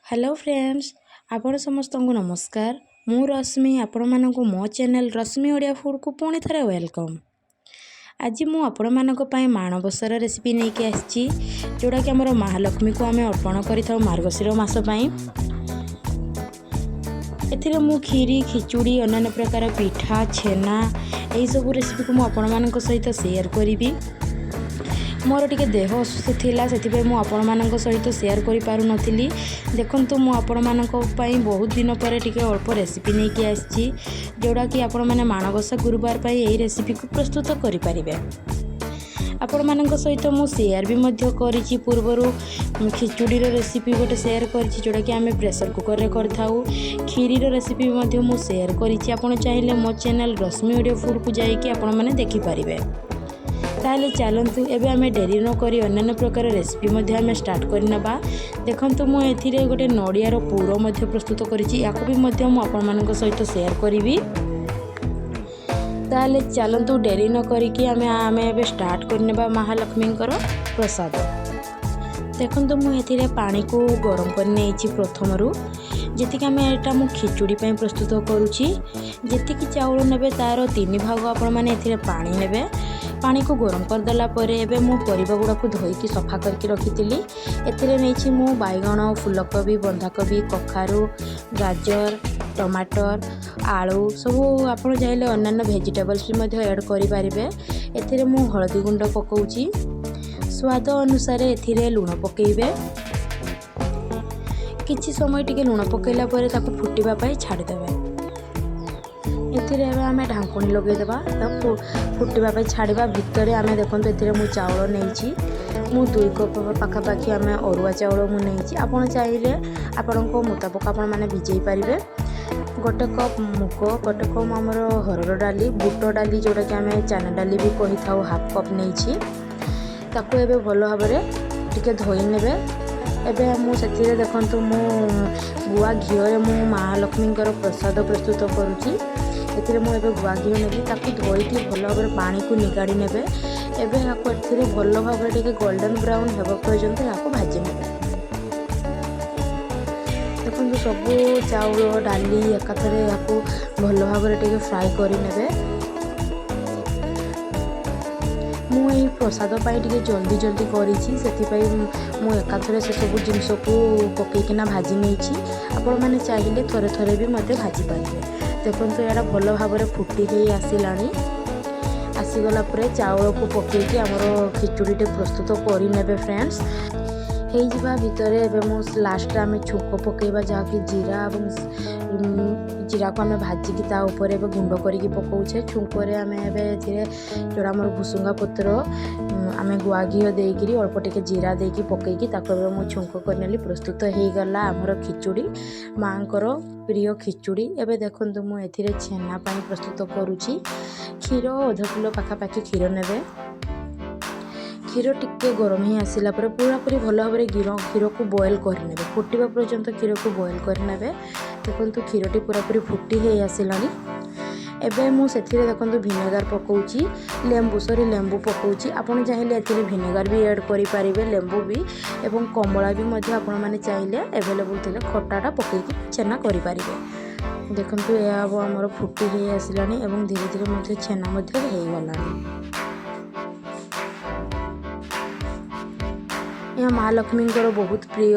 Hello friends आपण समस्त को नमस्कार। मु रश्मि आपण मानक मो चैनल रश्मि ओडिया फूड को पुणी थे वेलकम। आज मु आपण मानक पई माणबसार रेसिपी नहीं के आछि जोड़ा कि हमर महालक्ष्मी को आमे अर्पण करिथाउ मार्गशीर मास पई। एथिरे मु खीरी खिचुड़ी अन्य प्रकार पिठा छेना यही सब रेसिपी को मु आपण मानक सहित शेयर करिवि। मोर टिके देह असुस्थ थिला सेतिबे मु आपण मानक सहित शेयर करि पारु नथिली। देखंतु मु आपण मानक पई बहुत दिन पर टिके अल्प रेसिपी नै कि आछि जोड़ा कि आपण माने माणबसा गुरुवार पई एही रेसिपी को प्रस्तुत करि परिबे। आपण मानक सहित मु शेयर भी मध्य करिछि पूर्वरु खिचुड़ी रो रेसिपी गोटे शेयर करिछि जोड़ा कि आमे प्रेशर कुकर रे करथाउ। खीरी रो रेसिपी मध्य मु शेयर करिछि। आपण चाहिले मो चैनल रश्मि ओडिया फूड को जाई कि आपण माने देखि परिबे। ताले चलतु एबे आमे डेरी न करी अन्य प्रकार रेसिपी मध्य आमे स्टार्ट करनबा। देखंतु मु एथिरे गोटे नडिया रो पूरो मध्य प्रस्तुत करिछि याको भी मध्य मु आपण मानक सहित शेयर करिवि। ताले चलतु डेरी न करी कि आमे एबे स्टार्ट करनबा महालक्ष्मी प्रसाद। देखंतु मु एथिरे पानी को गरम कर नेछि प्रथमरु जेतिक आमे एटा मु खिचुड़ी पई प्रस्तुत करूछि। जेतिक चाउल नेबे तार 3 भाग आपण माने एथिरे पानी नेबे। पानी को गरम कर देला परे एबे मु परिबा गुडा को धोईकी सफा करके रखितिली। एथिरे नेछि मु बाइगण फुलकोबी बंधाकोबी कखारू गाजर टमाटर आलू सब आपण चाहिले अन्य वेजिटेबल्स भी मध्य ऐड करि पारिबे। एथिरे मु हळदी गुंड पकाउछि। स्वाद अनुसार एथिरे लूण पकेइबे। किछि समय टिके लूण पकेइला परे ताको फुटिबा पई छाडी देबे। एथिरे एबे आमे ढांकुणी लगे देबा ताको फुटिबा पई छाडीबा भितरे आमे देखंतु एथिरे मु चावल नेइछि। मु 2 कप पाखा पाखी आमे अरुआ चावल मु नेइछि। आपण चाहिले आपणको मुताबिक आपण माने भिजेई पारिबे। 1 कप मुग 1 कप हमर हरर डाली बुट डाली जोड़ा कि आमे चना डाली भी कहि थाउ हाफ कप नेइछि। ताको एबे भलो भाबरे टिके धोई नेबे। एबे मु सेथिरे देखंतु मु गुआ घियो रे मु महालक्ष्मी प्रसाद प्रस्तुत करूछि। एथिरे मु एबे गुआ घियो नेबी ताको धोईकी भलो भाबरे पानी को निगाड़ी नेबे। एबे याको एथिरे भलो भाबरे टिके गोल्डन ब्राउन हेबा पर्यंत याको भाजी नेबे। देखंतु सब चाउल डाली एकाथरे याको भलो भाबरे टिके फ्राई करि नेबे। मु एई प्रसाद पाई टिके जल्दी जल्दी करिछि सेति पाई मु एकाथरे से सब जिंस को पकेकिना भाजी नेछि। आपण माने चाहिले थरे थरे भी मते भाजी पारिबे। देखंतु एडा भलो भाबरे फुटी हेई आसिलानी। आसीगला परे चाउल को पकेकी हमरो खिचुड़ीटे प्रस्तुत करि नेबे फ्रेंड्स। हेई जिबा भितरे एबे मु लास्ट आमे छुको पकेबा जा कि जीरा एवं जीरा को आमे भाजी की ता ऊपर एबे गुंड करिकी पकाउछे। छुंको रे आमे एबे एथिरे जोड़ा हमर भुसुंगा पत्र आमे गुआ घियो देइकिरी अल्प टिके जीरा देइकी पकेकी ताको एबे मु छुंको करनेली प्रस्तुत हेई गला हमर खिचुड़ी मांकर प्रिय खिचुड़ी। एबे देखंतु मु एथिरे छेना पानी प्रस्तुत करूछि। क्षीर 1/2 किलो पाखा पाखी क्षीर नेबे। क्षीर टिके गरम ही आसिला पर पूरा पूरी भलो भाबरे क्षीर को बॉयल कर नेबे। फुटिबा पर्यंत क्षीर को बॉयल कर नेबे। देखंतु क्षीरटी पूरा पूरी फुटी हे आसिलानी। एबे मु सेथिरे देखंतु विनेगर पकाउछि। लेंबू पकाउछि। आपण चाहिले एथिरे विनेगर भी ऐड करि पारिबे लेंबू भी एवं कमला भी मध्य आपण माने चाहिले अवेलेबल थिले खट्टाटा पकेकी छेना करि पारिबे। देखंतु ए अब हमर फुटी हे आसिलानी एवं धीरे धीरे मध्य छेना मध्य हे गलानी। यह महालक्ष्मी बहुत प्रिय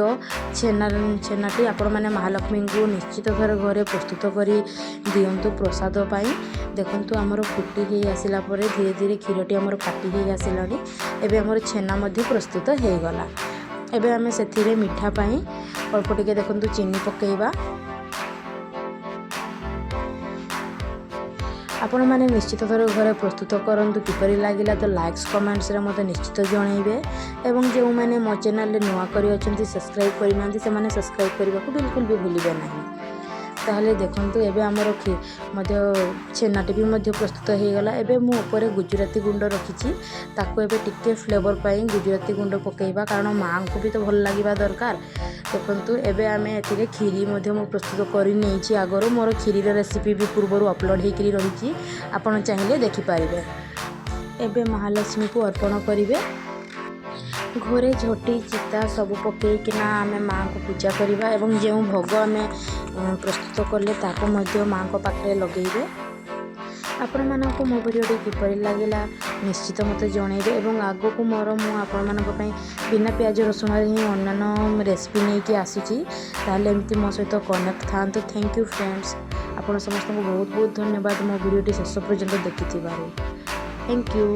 छेनाटी आपण माने महालक्ष्मी को निश्चित घर घरे प्रस्तुत करी दियंतु प्रसाद पाई। देखंतु हमर फुटी हे आसिला परे धीरे धीरे क्षीरटी हमर फाटी हे आसिलानी। एबे हमर छेना मध्य प्रस्तुत हे गला। एबे हमें सेथिरे मिठा पाई अल्प टिके देखंतु चीनी पकेइबा। आपण माने निश्चित थर घरे प्रस्तुत करंतु किपरि लागिला तो लाइक्स कमेंट्स रे मते निश्चित जणाइबे। एवं जो माने मो चैनल रे नुवा करी अछंती सब्सक्राइब करि नांती से माने सब्सक्राइब करबा को बिल्कुल भी भूलिबे नाही। ताहले देखंतु एबे हमर मध्य छेनाटी भी मध्य प्रस्तुत हे गला। एबे मु ऊपर गुजराती गुंड रखिछि ताको एबे टिके फ्लेवर पाई गुजराती गुंड पकेइबा कारण मां को भी तो भल लागिबा दरकार। देखंतु एबे आमे एथिरे खीरी मध्य मु प्रस्तुत करि नेछि। आगरो मोर खीरी रे रेसिपी भी पूर्वरु अपलोड हेकरी रहिछि। आपण चाहिले देखि पारिबे। एबे महालक्ष्मी को अर्पण करिवे। ଘରେ ଝୋଟି ଚିତା ସବୁ ପକାଇକିନା ଆମେ ମାଆଙ୍କୁ ପୂଜା କରିବା ଏବଂ ଯେଉଁ ଭୋଗ ଆମେ ପ୍ରସ୍ତୁତ କଲେ ତାକୁ ମଧ୍ୟ ମାଆଙ୍କ ପାଖରେ ଲଗେଇବେ। ଆପଣମାନଙ୍କୁ ମୋ ଭିଡ଼ିଓଟି କିପରି ଲାଗିଲା ନିଶ୍ଚିତ ମୋତେ ଜଣାଇବେ ଏବଂ ଆଗକୁ ମୁଁ ଆପଣମାନଙ୍କ ପାଇଁ ବିନା ପିଆଜ ରସୁଣରେ ହିଁ ଅନ୍ୟାନ୍ୟ ରେସିପି ନେଇକି ଆସୁଛି। ତାହେଲେ ଏମିତି ମୋ ସହିତ କନେକ୍ଟ ଥାଆନ୍ତୁ। Thank you friends. ଆପଣ ସମସ୍ତଙ୍କୁ ବହୁତ ବହୁତ ଧନ୍ୟବାଦ ମୋ ଭିଡ଼ିଓଟି ଶେଷ ପର୍ଯ୍ୟନ୍ତ ଦେଖିଥିବାରୁ। Thank you.